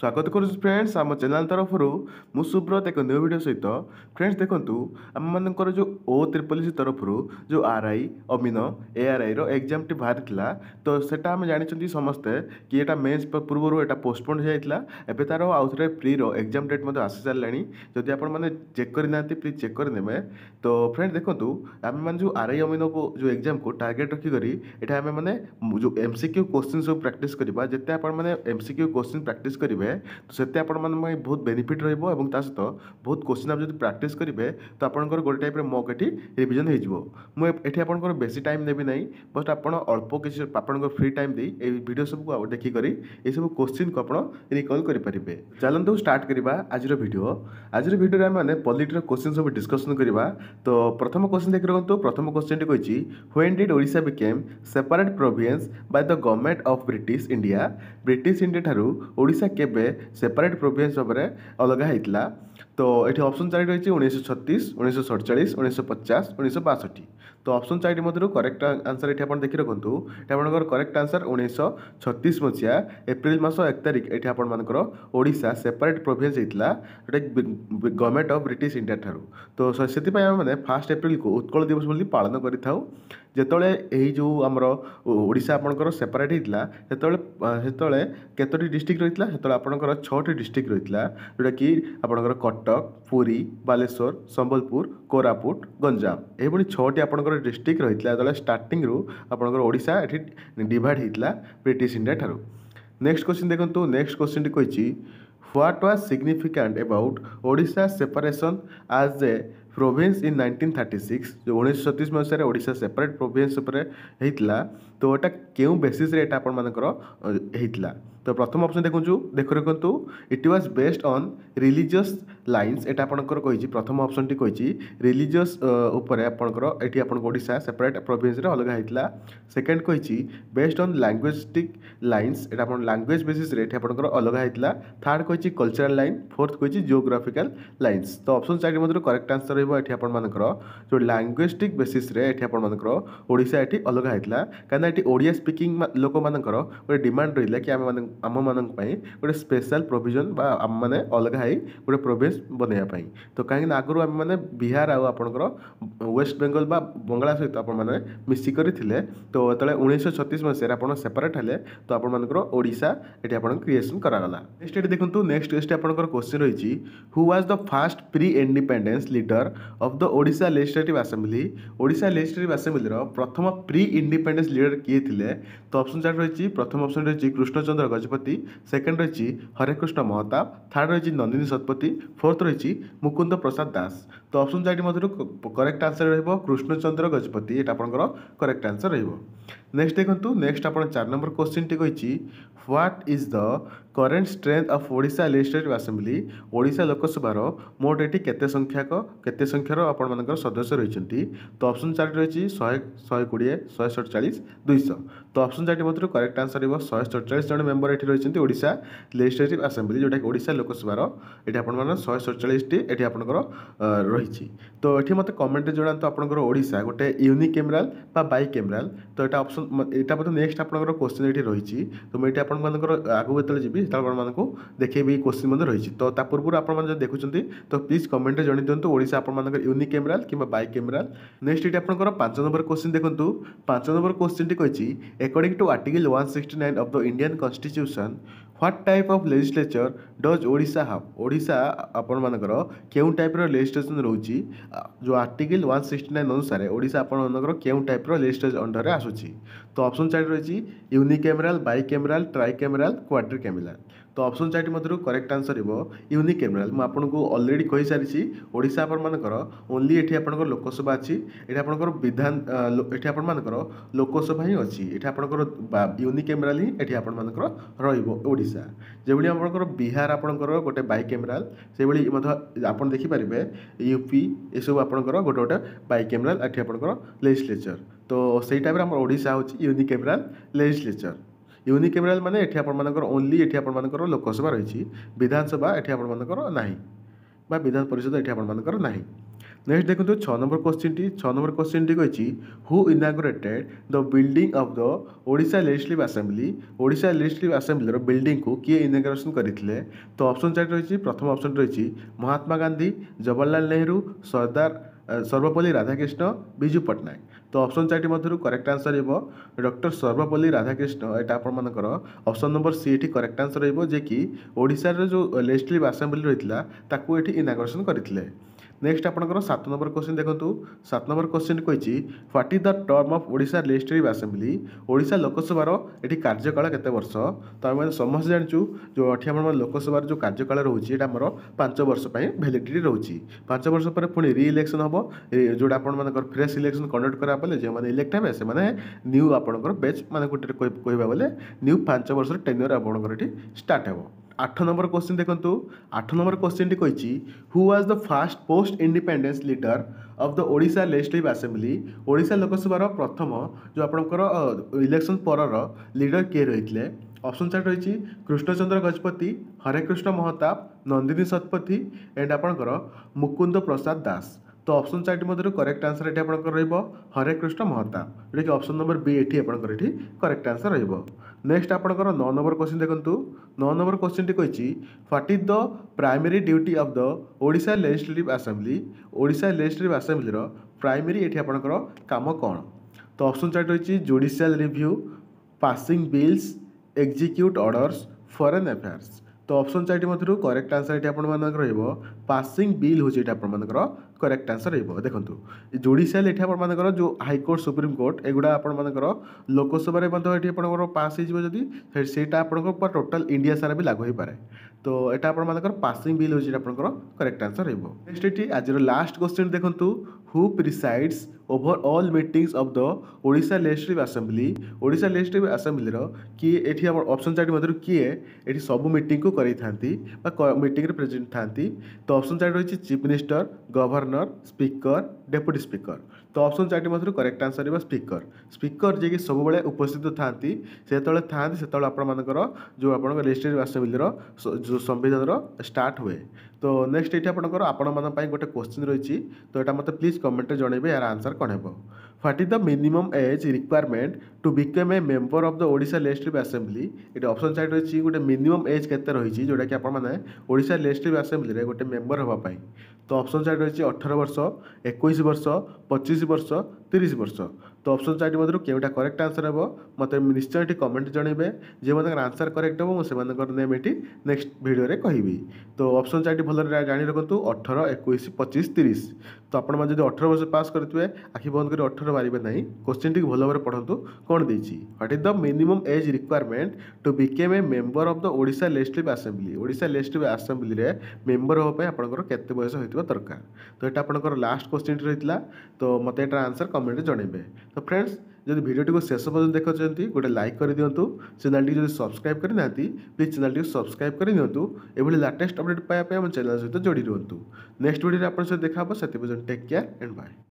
स्वागत करुँ फ्रेंड्स आम चैनल तरफ मु सुब्रत एक न्यू वीडियो सहित फ्रेंड्स देखूँ आम मानकर जो ओ त्रिपल तरफ जो आरआई अमीन एआरआई एग्जाम टी बाहरी तो सेटा आम जानते समस्ते कि यहाँ मेन्स पूर्व यहाँ पोस्टपोन हो जाता है तार आउ थे प्री एग्जाम डेट आसी सारे जदि आपने चेक करना प्लीज चेक करदे तो फ्रेंड्स देखूँ आम मैंने जो आरआई अमीन को जो एग्जाम को टार्गेट रखिक आम मैंने जो एमसीक्यू क्वेश्चन सब प्रैक्टिस करवा जिते आपने एमसीक्यू क्वेश्चन प्रैक्टिस करेंगे तो से बहुत बेनिफिट रहा सहित बहुत क्वेश्चन आप जो प्रैक्टिस करेंगे तो आपंकर गोटे टाइप मक ये रिविजन होती आपंकर बेसी टाइम देवी ना बट आप अल्प किसी आप फ्री टाइम दे वीडियो सब देखिक ये सब क्वेश्चन को आप रिकल करेंगे। चलते स्टार्ट करवा आज भिडियो आम पॉलिटर क्वेश्चन सब डिस्कसन करवा। तो प्रथम क्वेश्चन देख रखु प्रथम क्वेश्चन टी कही when did Odisha became separate province by the government of British India ठारू ओडिशा केबे सेपरेट प्रोविंस भाव में अलग होता। तो ये ऑप्शन 4 रही 1936 1947 1950 1962। तो ऑप्शन 4 मध्य करेक्ट आंसर ये देखी रखु ये करेक्ट आंसर 1936 मसीहा एप्रिल मास 1 तारिख ये आपर ओडिशा सेपरेट प्रोविंस होता गवर्नमेंट ऑफ ब्रिटिश इंडिया ठारू। तो से मैंने 1 एप्रिल को उत्कल दिवस बोली पालन करें जिते जो आमर ओडिशा आपंकर सेपरेट होता से केतोटी डिस्ट्रिक्ट रही है आपंकर 6टी डिस्ट्रिक्ट रही है जोटा कि आपंकर कटक पुरी बालेश्वर संबलपुर कोरापुट गंजाम यह 6टी आपंकर डिस्ट्रिक्ट रही है जो स्टार्टिंग रू आपंकर ओडिशा ये डिवाइड होता ब्रिटिश इंडिया ठारू। नेक्स्ट क्वेश्चन देखो नेक्स्ट क्वेश्चन टी कही what was significant about Odisha separation as a province in 1936 जो 1936 मसीह ओडिशा सेपरेट प्रोविंस होता तो यहाँ क्यों बेसिस रे होता। तो प्रथम ऑप्शन देख रखु it was based on religious lines एटा आपनकर कही प्रथम ऑप्शन टी कही रिलीजियस उपरे आपनकर एठी आपन ओडिशा सेपरेट प्रोविंस रे अलग होता। सेकंड कही बेस्ड ऑन लैंग्वेजिक लाइन्स एटा आपन लैंग्वेज बेसिस रे एठी आपनकर अलग होता। थर्ड कही कल्चरल लाइन फोर्थ कही जियोग्राफिकल लाइन्स। तो ऑप्शन 4 मध्य करेक्ट आंसर रहिबो एठी आपनकर जो लैंग्वेजिक बेसिस रे एठी आपनकर ओडिशा एठी अलग होता कारण एठी ओडिया स्पीकिंग लोक मानकर गोटे डिमांड रहिला कि आम मान गोटे स्पेशल प्रोविजन बा आम मैंने अलग हाई गोटे प्रोविंस बनवाई। तो कहीं आगु आम मैंने बिहार आपणकर वेस्ट बेंगल बा बंगाला सहित आपने मिसिक तो जो 1936 मसीह आप सेपरेट हेले तो आपर ओडिशा ये आप क्रिएसन करागला। नेक्स्ट ये देखो नेक्स्ट आपंकर क्वेश्चन रही who was the first pre independence leader of the Odisha legislative assembly. Odisha legislative assembly प्रथम प्री इंडिपेंडेंस लीडर किए थे। तो ऑप्शन 4 रही प्रथम ऑप्शन रही कृष्णचंद्र गजपति सेकेंड रही हरेकृष्ण महताब थर्ड रही नंदिनी शतपथी फोर्थ रही मुकुंद प्रसाद दास। तो ऑप्शन 4 मध्य करेक्ट आंसर रहिबो कृष्णचंद्र गजपति ये आपंकर करेक्ट आंसर रहिबो। नेक्स्ट देखो नेक्स्ट आप 4 नंबर क्वेश्चन टी कही what is the current strength of Odisha legislative assembly. Odisha लोकसभार मोट ये केते संख्यार आपर सदस्य रही। तो ऑप्शन 4 रही 100 120 147 200। तो ऑप्शन 4 मध्य करेक्ट आंसर रहिबो 147 जन मेंबर ये रही ओडिशा लेजिस्लेटिव असेंबली जोटा कि ओडिशा लोकसभार ये आप 147 टी ये आपंकर रही। तो ये मत कमेंट जनातु आपंकर ओडिशा गोटे यूनिक कैमराल बा बाई कैमराल। तो यहाँ ऑप्शन यहाँ बोध नेक्स्ट आपंकर क्वेश्चन ये रही। तो मुझे आपंकर आगू जो जी आपको देखेबी क्वेश्चन रही। तो पूर्व आप देखुं तो प्लीज कमेंट जन दिंतु ओडिशा आप यूनिक कैमराल कि बाई कैमराल। नेक्स्ट ये आपंकर 5 नंबर क्वेश्चन देखो 5 नंबर क्वेश्चन टी कही according to article 169 of the Indian constitution what type of legislature does Odisha have. Odisha आपण मानकर केउ टाइप रो लेजिस्लेशन रोची जो आर्टिकल 169 अनुसार ओडिशा आपण मानकर केउ टाइप रो लेजिस्लेचर अंडर रे आसुची। तो ऑप्शन 4 रही यूनिकैमराल बाई कैमराल ट्राई कैमराल क्वाड्री कैमराल। तो ऑप्शन 4 मध्य करेक्ट आंसर हो यूनिक कैमराल। मुझे ऑलरेडी कही सारी ओडिशा आपर ओनली ये आपंकर लोकसभा अच्छी ये आपंकर विधान ये आपर लोकसभा ही अच्छी ये आपंकर यूनिक कैमराल ही ये आपर रोडिशा जो आपंकर बिहार आपंकर गोटे बाई कैमराल से आप देखिपारे यूपी ये सब आपंकर गोटे गोटे बाई कैमराल ये आपंकर लेजिस्लेचर। तो सही टाइप में ओडिशा हूँ यूनिक कैमराल लेजिस्लेचर। यूनिक कैमराल माने एठी आपनकर ओनली एठी आपनकर लोकसभा रही विधानसभा एठी आपनकर नाही बा विधान परिषद एठी आपनकर नाही। नेक्स्ट देखो 6 नंबर क्वेश्चन टी 6 नंबर क्वेश्चन टी कही who inaugurated the building of the Odisha legislative assembly Odisha legislative assembly building को किए इनागोरेशन करते। तो ऑप्शन 4 रही प्रथम ऑप्शन रही महात्मा गांधी जवाहरलाल नेहरू सरदार सर्वपल्ली राधाकृष्ण विजु पट्टनायक। तो ऑप्शन 4 मध्य करेक्ट आंसर हो डॉक्टर सर्वपल्ली राधाकृष्ण यहाँ आपर ऑप्शन नंबर सी ये करेक्ट आंसर हो कि ओडिशार जो लेजिस्लेटिव असेंबली रही ये इनागोरेशन करते। नेक्स्ट आपंकर 7 नंबर क्वेश्चन देखो 7 नंबर क्वेश्चन कही what is the term of Odisha legislative assembly Odisha लोकसभार ये कार्यकाल केते वर्ष। तो आम समस्त जाचु जो ये आम लोकसभार जो कार्यकाल रोचे आमर 5 वर्ष वैलिडिटी रोचे 5 वर्ष पर पुणी रि इलेक्शन हम जोटा आपर फ्रेश इलेक्शन कंडक्ट कराले जो मैंने इलेक्ट हे से न्यू आपंकर बेच माने गोटे कहवा बोले न्यू 5 वर्ष टेन्योर आपंकर स्टार्ट हो। 8 नंबर क्वेश्चन देखो 8 नंबर क्वेश्चन टी कही who was the first post independence leader of the Odisha legislative assembly Odisha लोकसभार प्रथम जो आपंकर इलेक्शन पर लीडर किए रही। ऑप्शन 4 रही कृष्णचंद्र गजपति हरेकृष्ण महताब नंदिनी शतपथी एंड आपंकर मुकुंद प्रसाद दास। तो ऑप्शन 4 मध्य करेक्ट आंसर ये आपंकर हरे कृष्ण महताब जोटा कि ऑप्शन नंबर बी ये आपंकर करेक्ट आंसर रही। नेक्स्ट आपंकर 9 नंबर क्वेश्चन देखो 9 नंबर क्वेश्चन टी कही what is the primary duty of the Odisha legislative assembly Odisha legislative असेंबलीर प्राइमरी ये आपंकर काम कौन। तो ऑप्शन 4 रही judicial review passing bills execute orders foreign affairs. तो ऑप्शन 4 मध्य करेक्ट आंसर ये आप पासिंग बिल हूँ ये आप करेक्ट आंसर रही। देखो जुडिशियल ये आपर जो हाईकोर्ट सुप्रीम कोर्ट एगुड़ा आपर लोकसभा आप पास होती सेटा आप टोटाल इंडिया सारा भी लागू हो पाए। तो यहाँ आपर पासिंग बिल हूँ आपंकर करेक्ट आंसर रही। नेक्स्ट ये आज लास्ट क्वेश्चन देखो who presides over all meetings of the Odisha legislative assembly Odisha legislative असेंबलीर किए ये ऑप्शन 4 मध्य किए ये सब मीटिंग को करें मीटिंग प्रेजेंट था। तो ऑप्शन 4 रही chief minister governor speaker deputy speaker. तो ऑप्शन 4 मध्य करेक्ट आंसर है स्पीकर स्पीकर जी सब उपस्थित था से आपर जो आप लेजिस्लेटिव असेंबलीर जो संविधान स्टार्ट हुए। तो नेक्स्ट ये आपण गोटे क्वेश्चन रही तो यहाँ मत प्लीज कमेंट जनइबे यार आंसर कौन हो। What is the minimum age requirement to become a member of the Odisha legislative assembly ये ऑप्शन 4 रही गोटे मिनिमम एज केते रही जोटा कि आपने ओडिशा लेजिस्लेटिव असेंबली गोटे मेंबर होगापाई। तो ऑप्शन 4 रही 18 वर्ष 21 वर्ष 25 वर्ष 30 वर्ष। तो ऑप्शन 4 मध्य केउटा करेक्ट आंसर हो मत निश्चय कमेंट जनइबे जो आंसर करेक्ट हो मुझे नेम ये नेक्स्ट वीडियो रे कहि। तो ऑप्शन 4 भल जानी रखु 18 21 25 30। तो आप 18 वर्ष पास करेंगे आखि बंद कर 18 मारे ना क्वेश्चन टी भल भाव पढ़ु कौन देती what is the minimum age requirement to become a member of the Odisha legislative assembly Odisha legislative assembly रे मेंबर होगा आपंकर केते बयस होता दरकार। तो यहाँ आपंकर लास्ट क्वेश्चन रही तो मत ये आंसर कमेंट जनइबे। तो फ्रेंड्स जब वीडियो को शेष पर्यटन देखते गोटे लाइक कर दिंतु चैनल टी सब्सक्राइब करना प्लीज चैनल टी सब्सक्राइब कर दिंतु ये लाटेस्ट अपडेट पाइबा चैनल सहित जोड़ी रुहतु। नेक्स्ट वीडियो आप देखा से टेक केयर एंड बाय।